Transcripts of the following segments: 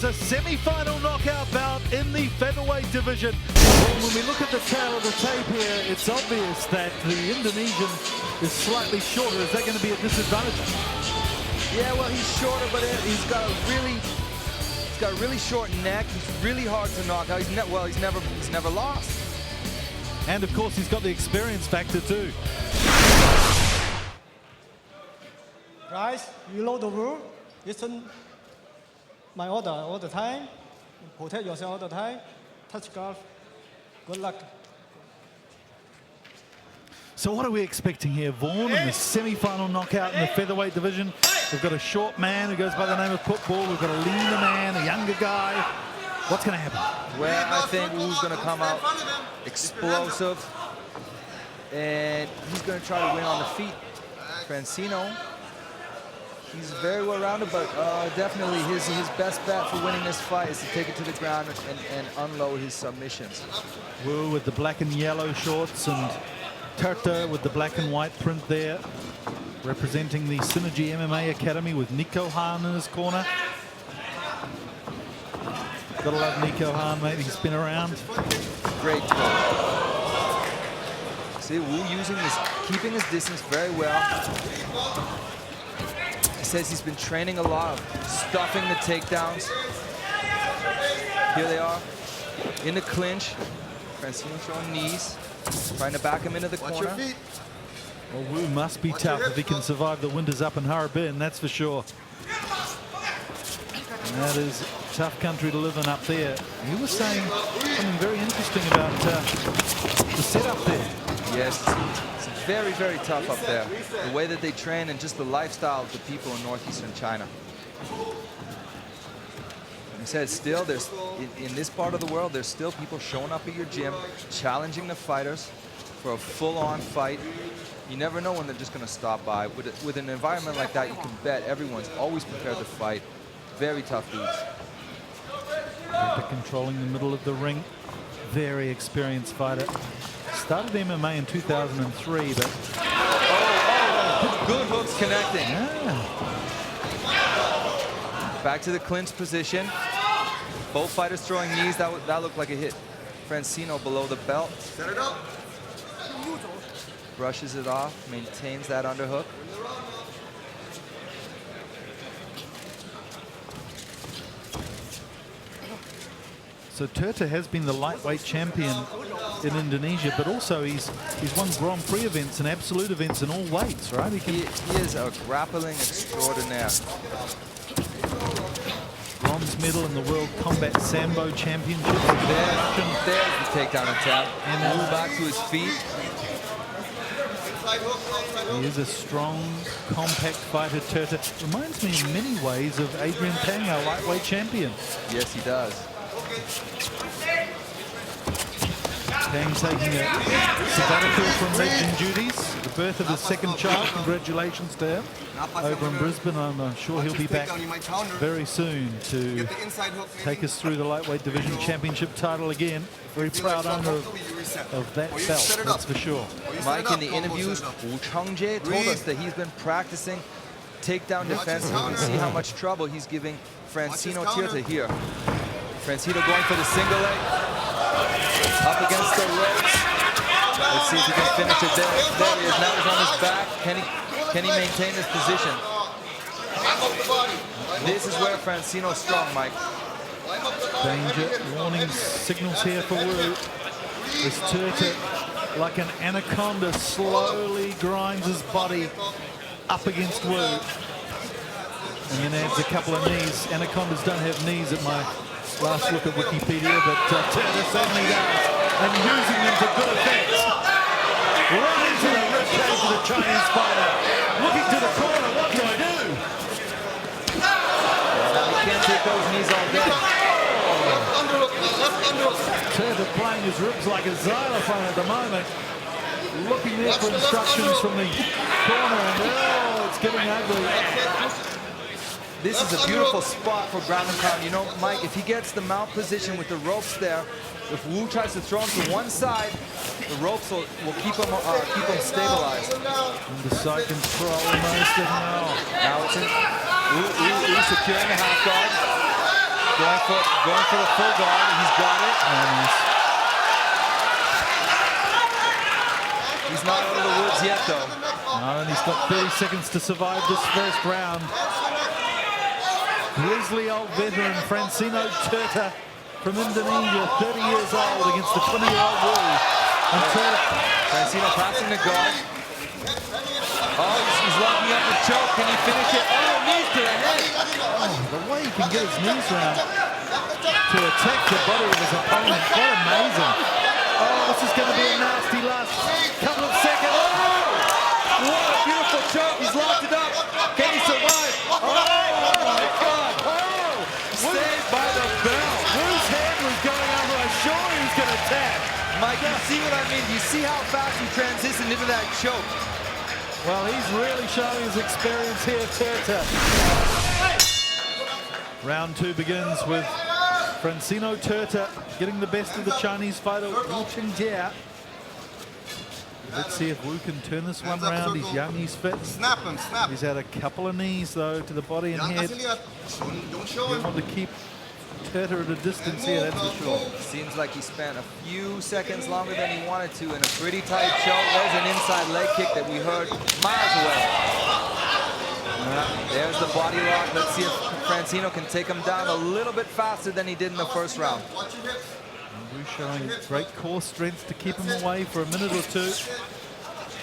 a semi-final knockout bout in the featherweight division. Well, when we look at the tail of the tape here, it's obvious that the Indonesian is slightly shorter. Is that going to be a disadvantage? Yeah, well, he's shorter, but he's got a really short neck. He's really hard to knock out. He's never lost. And of course, he's got the experience factor too. Guys, you know the rule. Listen my order all the time. Protect yourself all the time. Touch guard. Good luck. So what are we expecting here, Vaughn, in the semi-final knockout in the featherweight division? We've got a short man who goes by the name of Football. We've got a leaner man, a younger guy. What's going to happen? Well, I think Wu's going to come out explosive, and he's going to try to win on the feet. Fransino, he's very well rounded, but definitely his best bet for winning this fight is to take it to the ground and unload his submissions. Wu with the black and yellow shorts, and Tirta with the black and white print there, representing the Synergy MMA Academy with Nico Hahn in his corner. Gotta love Nico Hahn, mate. He's been around. Great throw. See, Wu keeping his distance very well. He says he's been training a lot of stuffing the takedowns. Here they are in the clinch. Fransino showing knees, trying to back him into the corner. Well, Wu must be tough if he can survive the winters up in Harbin, that's for sure. And that is a tough country to live in up there. He was saying something very interesting about the setup there. Yes, it's very, very tough up there. The way that they train and just the lifestyle of the people in northeastern China. He said still, there's in this part of the world, there's still people showing up at your gym, challenging the fighters for a full-on fight. You never know when they're just going to stop by. With an environment like that, you can bet everyone's always prepared to fight. Very tough dudes. Controlling the middle of the ring. Very experienced fighter. Started MMA in 2003, but... Good hooks connecting. Yeah. Back to the clinch position. Both fighters throwing knees. That looked like a hit. Fransino below the belt. Set it up. Brushes it off, maintains that underhook. So Tirta has been the lightweight champion in Indonesia, but also he's won Grand Prix events and absolute events in all weights, right? He is a grappling extraordinaire. Bronze medal in the World Combat Sambo Championship. There's the takedown attempt. And Wu back to his feet. He is a strong, compact fighter, Tirta. Reminds me in many ways of Adrian Tang, our lightweight champion. Yes, he does. Tang taking a sabbatical from legend duties. The birth of his second child. Congratulations to him. Over in Brisbane, I'm sure he'll be back very soon to take us through the lightweight division championship title again. Very proud owner of that belt, that's for sure. Mike, in the interviews, Chengjie told us that he's been practicing takedown defense. You can see how much trouble he's giving Fransino Tirta here. Fransino going for the single leg. Up against the ropes. Let's see if he can finish it there. There he is. Now he's on his back. Can he maintain his position? This is where Fransino's strong, Mike. Danger, warning signals here for Wu. This Tirta, like an anaconda, slowly grinds his body up against Wu. And then adds a couple of knees. Anacondas don't have knees at my last look at Wikipedia, but Tirta certainly does. And using them to good effect. Right into the ribcage of the Chinese fighter. Looking to the corner, what do I do? He can't take those knees all day. Tirta playing his ribs like a xylophone at the moment. Looking there for instructions from the corner, and oh, it's getting ugly. This is a beautiful spot for ground and pound. You know, Mike, if he gets the mount position with the ropes there, if Wu tries to throw him to one side, the ropes will keep him stabilized. And the side control most of now. Now it's in. Wu securing the half guard. Going for the full guard. He's got it. He's not out of the woods yet, though. No, and he's got 30 seconds to survive this first round. Grizzly old veteran Fransino Tirta from Indonesia, 30 years old, against the 20-year-old Wu. And Tirta. Fransino passing the guard. Oh, he's locking up the choke. Can he finish it? Oh, knees to the head. Oh, the way he can get his knees round to attack the body of his opponent, quite amazing. Oh, this is going to be a nasty last couple of seconds. Oh, what a beautiful choke. He's locked it up. Can he survive? Oh, my God. Oh, saved by the bell. Wu's hand was going over. I'm sure he was going to tap. Mike, you see what I mean? You see how fast he transitioned into that choke? Well, he's really showing his experience here, Tirta. Round 2 begins with Fransino Tirta getting the best of the Chinese fighter, Chengjie. Let's see if Wu can turn this one round. He's young, he's fit. Snap him, snap. He's had a couple of knees, though, to the body and head. Don't show You him. want to keep Tirta at a distance here, that's for sure. Seems like he spent a few seconds longer than he wanted to in a pretty tight choke. There's an inside leg kick that we heard miles away. There's the body lock. Let's see if Fransino can take him down a little bit faster than he did in the first round. Wu showing great core strength to keep him away for a minute or two.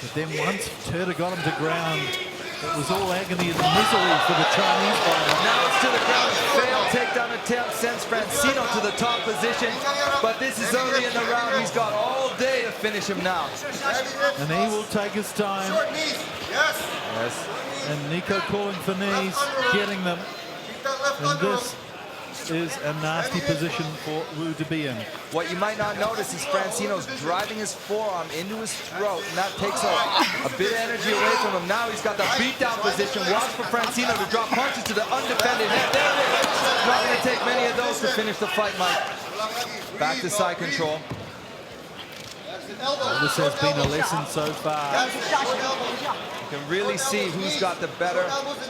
But then once Tirta got him to ground, it was all agony and misery for the Chinese fighter. Now it's to the ground. Failed takedown attempt sends Fransino to the top position. But this is early in the round. He's got all day to finish him now. And he will take his time. Short knees. Yes. Yes. And Nico calling for knees, getting them. And this is a nasty position for Wu to be in. What you might not notice is Fransino's driving his forearm into his throat, and that takes a bit of energy away from him. Now he's got the beatdown position. Watch for Fransino to drop punches to the undefended head. There it is. Not going to take many of those to finish the fight, Mike. Back to side control. Well, this has been a lesson so far. You can really see who's got the better,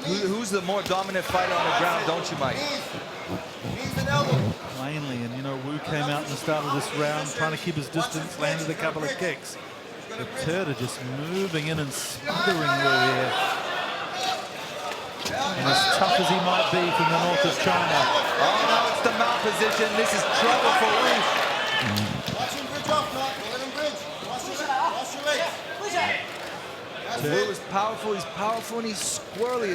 who's the more dominant fighter on the ground, don't you, Mike? Plainly, and you know, Wu came out in the start of this round trying to keep his distance, landed a couple of kicks. But Tirta just moving in and smothering Wu here. And as tough as he might be from the north of China. Oh, now it's the mount position. This is trouble for Wu. Watch him bridge off now. Let him bridge. Watch your legs. Wu is powerful, and he's squirrely.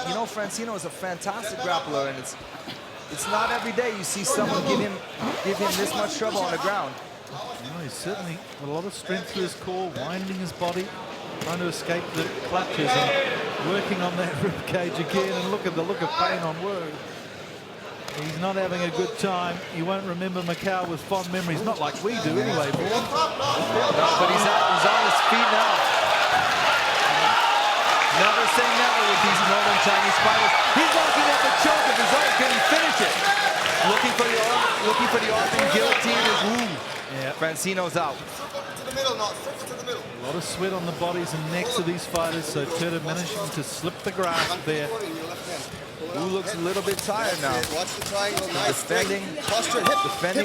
You know, Fransino is a fantastic grappler, and it's not every day you see someone give him this much trouble on the ground. No, he's certainly got a lot of strength through his core, winding his body, trying to escape the clutches and working on that rib cage again. And look at the look of pain on Wu. He's not having a good time. He won't remember Macau with fond memories, not like we do anyway, Vaughn. No, but he's on his feet now. Never say never with these northern Chinese fighters. He's locking up the choke of his own. Can he finish it? Looking for the arm guillotine is Wu. Yeah. Fransino's out. To the middle now. To the middle. A lot of sweat on the bodies and necks of these fighters, so Tirta managing to slip the grasp there. Wu looks a little bit tired now. Watch the triangle. Nice. Defending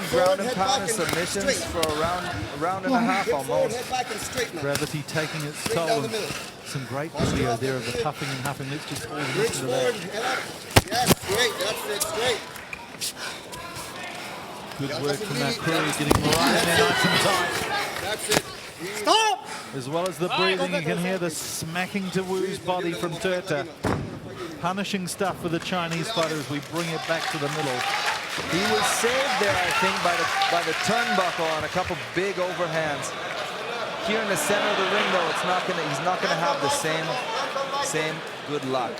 Hip ground forward, and head pound back and and submissions straight. for a round and a half Hip forward, almost. head back and straight now. Gravity taking its Straight toll. down the And middle. some great video there of the puffing and huffing. Let's just all Bridge listen to forward, that. head up. Yes, straight. That's it, straight. Good work from our crew, getting right in there nice and tight. That's it. Stop! As well as the breathing, you can hear the smacking to Wu's body from Tirta. Punishing stuff for the Chinese fighter as we bring it back to the middle. He was saved there, I think, by the turnbuckle on a couple big overhands. Here in the center of the ring, though, he's not gonna have the same good luck.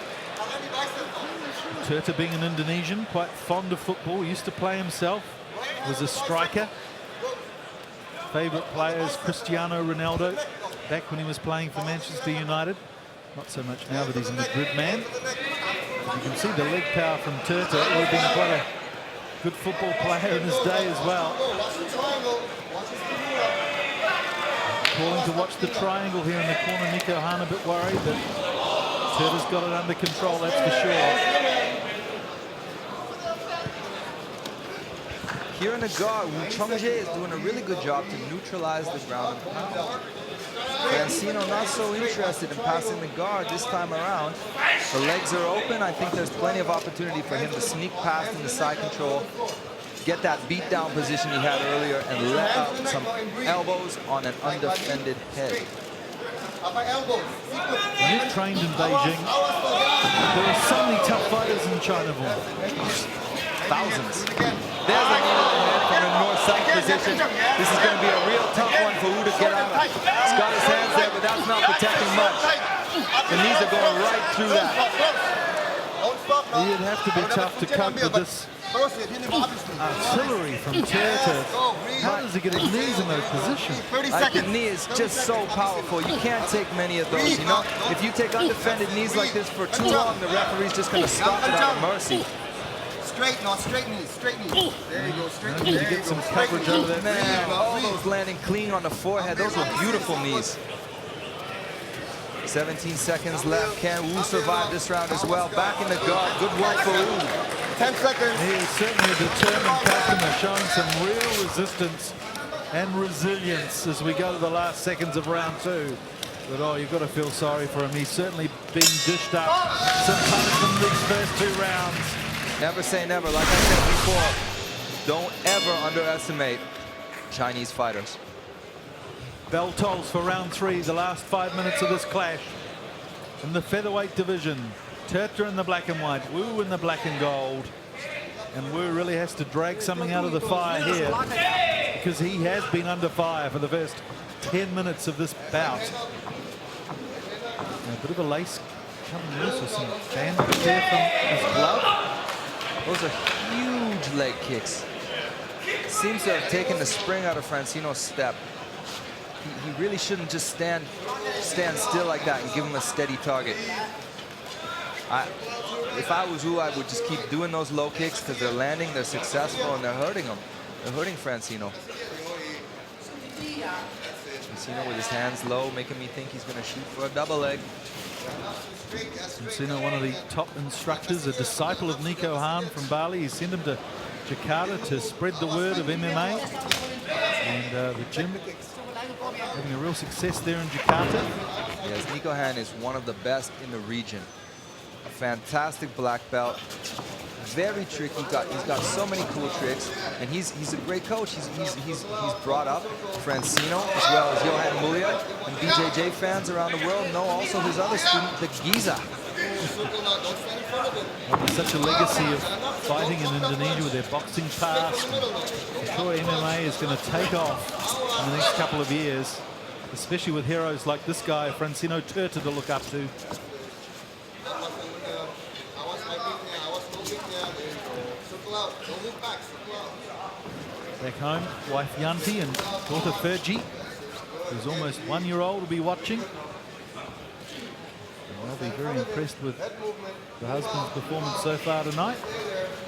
Tirta, being an Indonesian, quite fond of football, used to play himself, was a striker. Favorite players, Cristiano Ronaldo, back when he was playing for Manchester United. Not so much now that he's a Madrid man. But you can see the leg power from Tirta. He would have been quite a good football player in his day as well. Calling to watch the triangle here in the corner. Nico Hahn a bit worried, but Tirta's got it under control, that's for sure. Here in the guard, Chengjie is doing a really good job to neutralize the ground and pound. Fransino not so interested in passing the guard this time around. The legs are open. I think there's plenty of opportunity for him to sneak past in the side control, get that beat down position he had earlier, and let out some elbows on an undefended head. When you've trained in Beijing, there are so many tough fighters in China. Thousands. There's a knee to the head from a north-south position. This is going to be a real tough one for Wu to get out of. He's got his hands there, but that's not protecting much. The knees are going right through that. You'd have to be tough to cope with this artillery from Tirta. How does he get his knees in those positions? The knee is just so powerful. You can't take many of those, you know? If you take undefended knees like this for too long, the referee's just going to stop it out of mercy. Straight, not straight knees, straight knees. There you go, straight knees. To get some coverage over that. Man, all those landing clean on the forehead. Those were beautiful knees. 17 seconds left. Can Wu survive this round as well? Back in the guard. Good work for Wu. 10 seconds. He is certainly a determined customer, showing some real resistance and resilience as we go to the last seconds of round 2. But oh, you've got to feel sorry for him. He's certainly been dished up some punishment these first 2 rounds. Never say never. Like I said before, don't ever underestimate Chinese fighters. Bell tolls for round 3, the last 5 minutes of this clash. In the featherweight division, Tirta in the black and white, Wu in the black and gold. And Wu really has to drag something out of the fire here because he has been under fire for the first 10 minutes of this bout. And a bit of a lace coming loose with some bandage there from his glove. Those are huge leg kicks. Seems to have taken the spring out of Fransino's step. He really shouldn't just stand still like that and give him a steady target. If I was Wu, I would just keep doing those low kicks because they're landing, they're successful, and they're hurting him. They're hurting Fransino. Fransino with his hands low, making me think he's going to shoot for a double leg. Fransino, one of the top instructors, a disciple of Nico Hahn from Bali. He sent him to Jakarta to spread the word of MMA. And the gym having a real success there in Jakarta. Yes, Nico Hahn is one of the best in the region. A fantastic black belt. Very tricky. He's got so many cool tricks, and he's a great coach. He's brought up Fransino as well as Johan Mulia, and BJJ fans around the world know also his other student, the Giza. There's such a legacy of fighting in Indonesia with their boxing past. I'm sure MMA is going to take off in the next couple of years, especially with heroes like this guy, Fransino Tirta, to look up to. Back home, wife Yanti and daughter Fergie, who's almost 1 year old, will be watching. And they'll be very impressed with the husband's performance so far tonight,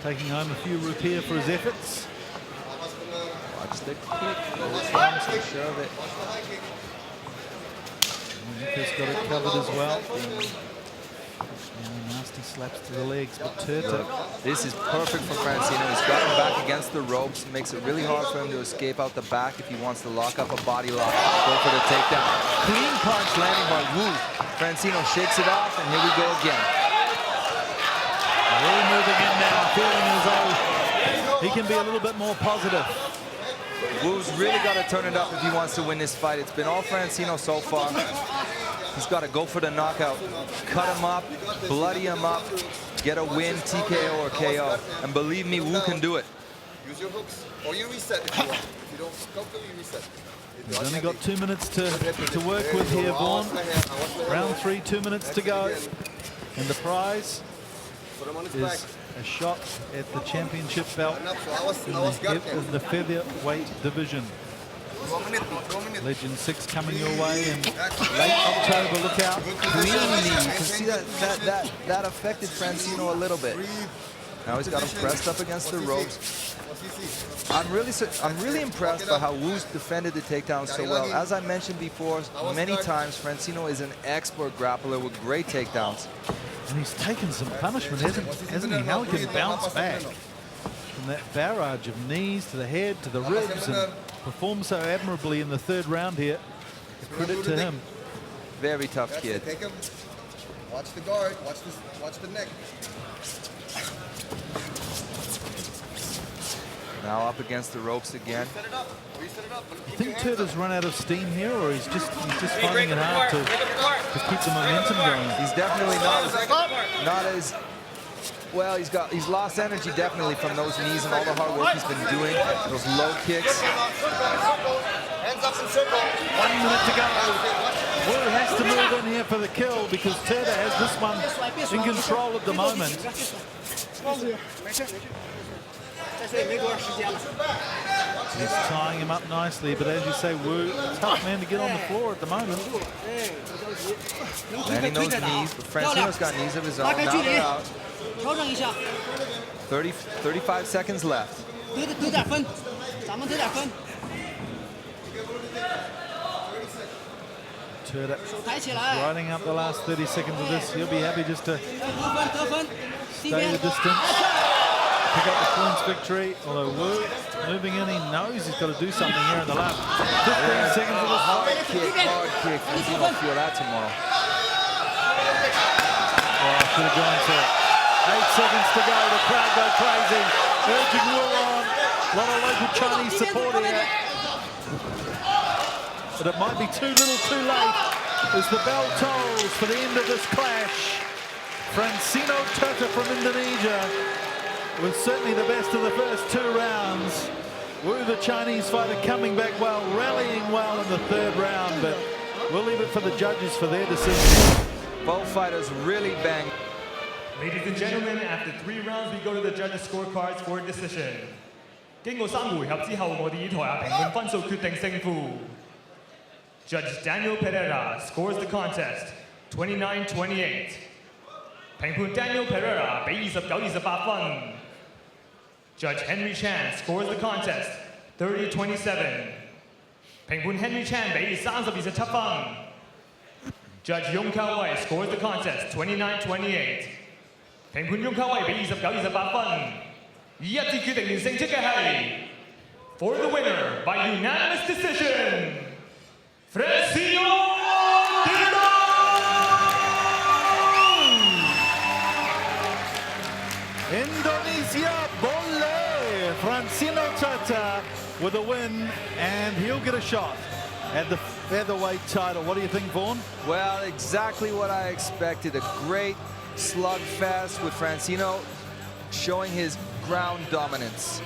taking home a few rupiah for his efforts. Watch the kick. I'm sure of it. Nico's got it covered as well. And nasty slaps to the legs, but Tirta. This is perfect for Fransino. He's got him back against the ropes. It makes it really hard for him to escape out the back if he wants to lock up a body lock. Go for the takedown. Clean punch landing by Wu. Fransino shakes it off, and here we go again. Really moving in now, feeling as though he can be a little bit more positive. Wu's really got to turn it up if he wants to win this fight. It's been all Fransino so far. He's got to go for the knockout. Cut him up, bloody him up, get a win, TKO or KO. And believe me, Wu can do it. Use your hooks, or you reset if you want. If you don't comfortable, you reset. He's only got 2 minutes to work with here, Vaughn. Round 3, 2 minutes to go. And the prize is a shot at the championship belt in the featherweight division. Legend 6 coming your way in late October. Look out. Clean knee. You can see that affected Fransino a little bit. Now he's got him pressed up against the ropes. I'm really impressed by how Wu's defended the takedown so well. As I mentioned before many times, Fransino is an expert grappler with great takedowns. And he's taken some punishment, hasn't he? How he can bounce back. from that barrage of knees to the head to the ribs, and performed so admirably in the third round here. Credit to him. Very tough That's kid. it. Take him. Watch the guard. Watch the neck. Now up against the ropes again. Set it up. Reset it up. I think Tirta's run out of steam here, or he's just finding it hard to keep the momentum going. He's definitely not as well. He's lost energy definitely from those knees and all the hard work he's been doing. Those low kicks. Hands up in circle. 1 minute to go. Wu has to move in here for the kill because Tirta has this one in control at the moment. He's tying him up nicely, but as you say, Wu, tough man to get on the floor at the moment. Landing those knees, but Fransino's got knees of his own. Now they're out. 35 seconds left. Tirta riding up the last 30 seconds of this. He'll be happy just to stay the distance, pick up the points victory. Although Wu moving in, he knows he's got to do something here in the lap. 15 seconds of the Hard kick. He's going to feel that tomorrow. Oh, should have gone for it. 8 seconds to go. The crowd go crazy. Urging Wu on. A lot of local Chinese support here. But it might be too little too late as the bell tolls for the end of this clash. Fransino Tirta from Indonesia was certainly the best of the first 2 rounds. Wu, the Chinese fighter, coming back well, rallying well in the third round, but we'll leave it for the judges for their decision. Both fighters really banged. Ladies and gentlemen, after 3 rounds, we go to the judges' scorecards for a decision. 經過3回合之後，我哋以台下評判分數決定勝負。Judge Daniel Pereira scores the contest 29-28. 評判 Daniel Pereira 俾29-28分。Judge Henry Chan scores the contest 30-27. 評判 Henry Chan 俾30-27分。Judge Yong Kao Wei scores the contest 29-28. 評判 Yong Kao Wei 俾29-28分。以一致決定完勝出嘅係 For the winner by unanimous decision, Fransino Tirta! Indonesia Bolle! Fransino Tirta with a win, and he'll get a shot at the featherweight title. What do you think, Vaughn? Well, exactly what I expected. A great slugfest with Fransino showing his ground dominance.